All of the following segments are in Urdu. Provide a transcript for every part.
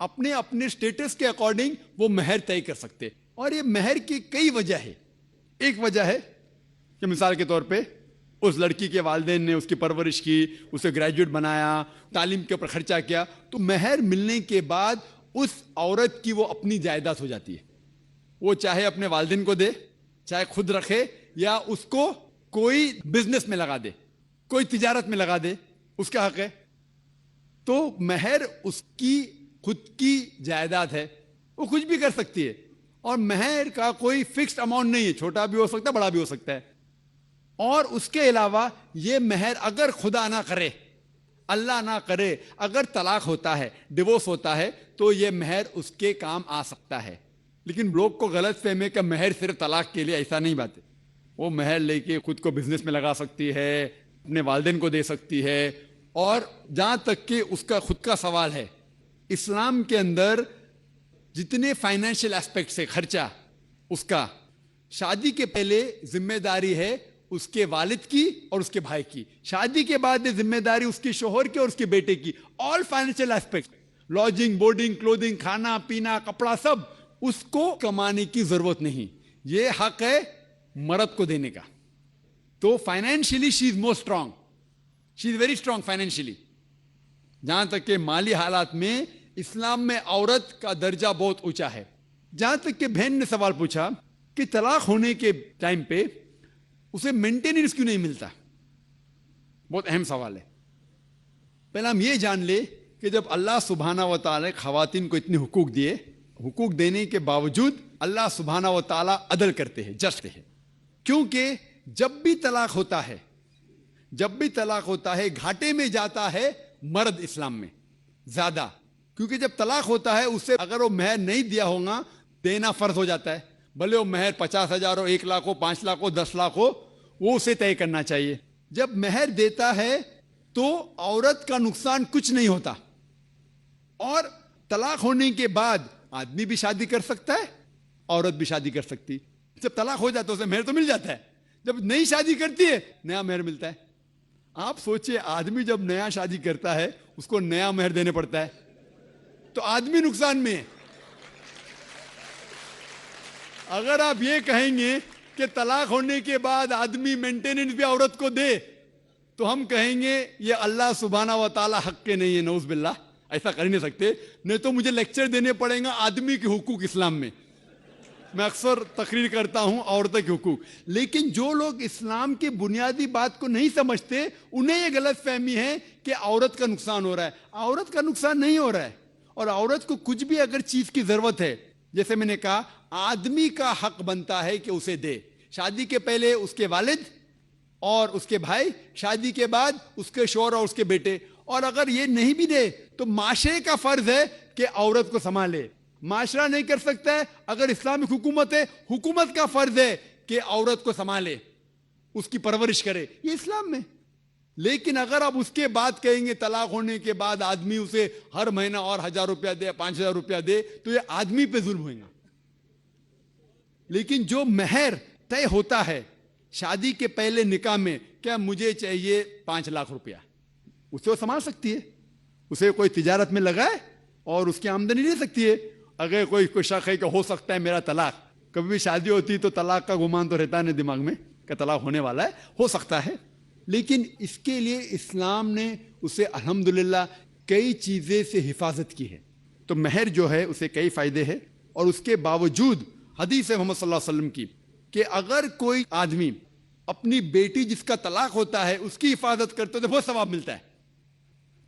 اپنے اپنے اسٹیٹس کے اکارڈنگ وہ مہر طے کر سکتے. اور یہ مہر کی کئی وجہ ہے. ایک وجہ ہے کہ مثال کے طور پہ اس لڑکی کے والدین نے اس کی پرورش کی, اسے گریجویٹ بنایا, تعلیم کے اوپر خرچہ کیا, تو مہر ملنے کے بعد اس عورت کی وہ اپنی جائیداد ہو جاتی ہے. وہ چاہے اپنے والدین کو دے, چاہے خود رکھے, یا اس کو کوئی بزنس میں لگا دے, کوئی تجارت میں لگا دے, اس کا حق ہے. تو مہر اس کی خود کی جائیداد ہے, وہ کچھ بھی کر سکتی ہے. اور مہر کا کوئی فکسڈ اماؤنٹ نہیں ہے, چھوٹا بھی ہو سکتا ہے, بڑا بھی ہو سکتا ہے. اور اس کے علاوہ یہ مہر اگر خدا نہ کرے, اللہ نہ کرے, اگر طلاق ہوتا ہے, ڈیورس ہوتا ہے, تو یہ مہر اس کے کام آ سکتا ہے. لیکن لوگ کو غلط فہمی ہے کہ مہر صرف طلاق کے لیے, ایسا نہیں بات ہے. وہ مہر لے کے خود کو بزنس میں لگا سکتی ہے, اپنے والدین کو دے سکتی ہے. اور جہاں تک کہ اس کا خود کا سوال ہے, اسلام کے اندر جتنے فائنینشیل ایسپیکٹس ہے خرچہ اس کا, شادی کے پہلے ذمہ داری ہے اس کے والد کی اور اس کے بھائی کی, شادی کے بعد ذمہ داری اس کے شوہر کی اور اس کے بیٹے کی. آل فائنینشیل ایسپیکٹ, لاڈجنگ, بورڈنگ, کلودنگ, کھانا پینا, کپڑا, سب اس کو کمانے کی ضرورت نہیں. یہ حق ہے مرد کو دینے کا. تو financially she is more strong, she is very strong financially. جہاں تک کہ مالی حالات میں اسلام میں عورت کا درجہ بہت اونچا ہے. جہاں تک کہ بہن نے سوال پوچھا کہ طلاق ہونے کے ٹائم پہ اسے مینٹیننس کیوں نہیں ملتا, بہت اہم سوال ہے. پہلا ہم یہ جان لے کہ جب اللہ سبحانہ و تعالی خواتین کو اتنے حقوق دیے, حقوق دینے کے باوجود اللہ سبحانہ و تعالی عدل کرتے ہیں, جسٹ ہے. کیونکہ جب بھی طلاق ہوتا ہے, جب بھی طلاق ہوتا ہے, گھاٹے میں جاتا ہے مرد اسلام میں زیادہ. کیونکہ جب طلاق ہوتا ہے اسے اگر وہ مہر نہیں دیا ہوگا, دینا فرض ہو جاتا ہے. بھلے وہ مہر 50,000 ہو, 1 لاکھ ہو, 5 لاکھ ہو, 10 لاکھ ہو, وہ اسے طے کرنا چاہیے. جب مہر دیتا ہے تو عورت کا نقصان کچھ نہیں ہوتا. اور طلاق ہونے کے بعد آدمی بھی شادی کر سکتا ہے, عورت بھی شادی کر سکتی. جب طلاق ہو جاتا ہے اسے مہر تو مل جاتا ہے, جب نئی شادی کرتی ہے نیا مہر ملتا ہے. آپ سوچئے آدمی جب نیا شادی کرتا ہے اس کو نیا مہر دینے پڑتا ہے, تو آدمی نقصان میں ہے. اگر آپ یہ کہیں گے کہ طلاق ہونے کے بعد آدمی مینٹیننس بھی عورت کو دے, تو ہم کہیں گے یہ اللہ سبحانہ و تعالی حق کے نہیں ہے, نعوذ باللہ. ایسا کر ہی نہیں سکتے, نہیں تو مجھے لیکچر دینے پڑیں گا آدمی کے حقوق اسلام میں. میں اکثر تقریر کرتا ہوں عورتوں کے حقوق. لیکن جو لوگ اسلام کی بنیادی بات کو نہیں سمجھتے انہیں یہ غلط فہمی ہے کہ عورت کا نقصان ہو رہا ہے. عورت کا نقصان نہیں ہو رہا ہے. اور عورت کو کچھ بھی اگر چیز کی ضرورت ہے, جیسے میں نے کہا, آدمی کا حق بنتا ہے کہ اسے دے. شادی کے پہلے اس کے والد اور اس کے بھائی, شادی کے بعد اس کے شوہر اور اس کے بیٹے. اور اگر یہ نہیں بھی دے تو معاشرے کا فرض ہے کہ عورت کو سنبھالے. معاشرہ نہیں کر سکتا ہے, اگر اسلامک حکومت ہے, حکومت کا فرض ہے کہ عورت کو سنبھالے, اس کی پرورش کرے. یہ اسلام میں. لیکن اگر آپ اس کے بعد کہیں گے طلاق ہونے کے بعد آدمی اسے ہر مہینہ اور 1,000 روپیہ دے, 5,000 روپیہ دے, تو یہ آدمی پہ ظلم ہوئے گا. لیکن جو مہر طے ہوتا ہے شادی کے پہلے نکاح میں, کیا مجھے چاہیے 5 لاکھ روپیہ, اسے وہ سنبھال سکتی ہے. اسے کوئی تجارت میں لگائے اور اس کی آمدنی لے سکتی ہے. اگر کوئی شک ہے کہ ہو سکتا ہے میرا طلاق, کبھی بھی شادی ہوتی تو طلاق کا گمان تو رہتا نہیں دماغ میں کہ طلاق ہونے والا ہے, ہو سکتا ہے. لیکن اس کے لیے اسلام نے اسے الحمدللہ کئی چیزیں سے حفاظت کی ہے. تو مہر جو ہے اسے کئی فائدے ہیں. اور اس کے باوجود حدیث محمد صلی اللہ علیہ وسلم کی کہ اگر کوئی آدمی اپنی بیٹی جس کا طلاق ہوتا ہے اس کی حفاظت کرتے تو بہت ثواب ملتا ہے.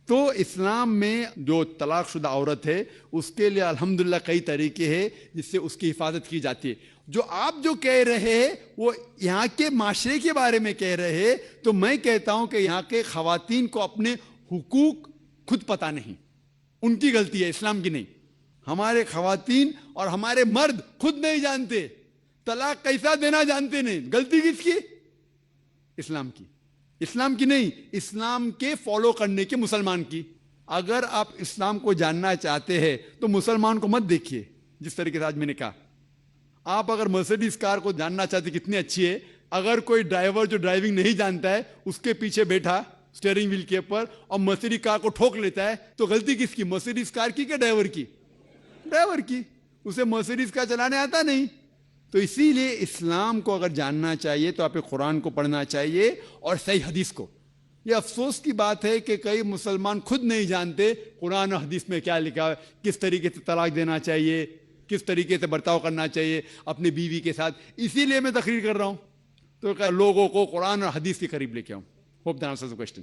تو اسلام میں جو طلاق شدہ عورت ہے اس کے لیے الحمدللہ کئی طریقے ہیں جس سے اس کی حفاظت کی جاتی ہے. جو آپ جو کہہ رہے ہیں وہ یہاں کے معاشرے کے بارے میں کہہ رہے ہیں, تو میں کہتا ہوں کہ یہاں کے خواتین کو اپنے حقوق خود پتہ نہیں, ان کی غلطی ہے, اسلام کی نہیں. ہمارے خواتین اور ہمارے مرد خود نہیں جانتے, طلاق کیسا دینا جانتے نہیں. غلطی کس کی؟ اسلام کی. اسلام کی نہیں, اسلام کے فالو کرنے کے مسلمان کی. اگر آپ اسلام کو جاننا چاہتے ہیں تو مسلمان کو مت دیکھیے. جس طریقے سے آج میں نے کہا, آپ اگر مرسیڈیز کار کو جاننا چاہتے کتنی اچھی ہے, اگر کوئی ڈرائیور جو ڈرائیونگ نہیں جانتا ہے اس کے پیچھے بیٹھا اسٹیئرنگ ویل کے اوپر اور مرسیڈیز کار کو ٹھوک لیتا ہے, تو غلطی کس کی, مرسیڈیز کار کی کہ ڈرائیور کی؟ ڈرائیور کی, اسے مرسیڈیز کا چلانے آتا نہیں. تو اسی لیے اسلام کو اگر جاننا چاہیے تو آپ قرآن کو پڑھنا چاہیے اور صحیح حدیث کو. یہ افسوس کی بات ہے کہ کئی مسلمان خود نہیں جانتے قرآن اور حدیث میں کیا لکھا ہے, کس طریقے سے طلاق دینا چاہیے, کس طریقے سے برتاؤ کرنا چاہیے اپنی بیوی کے ساتھ. اسی لیے میں تقریر کر رہا ہوں تو لوگوں کو قرآن اور حدیث کے قریب لے کے آؤں. Hope that answers the question.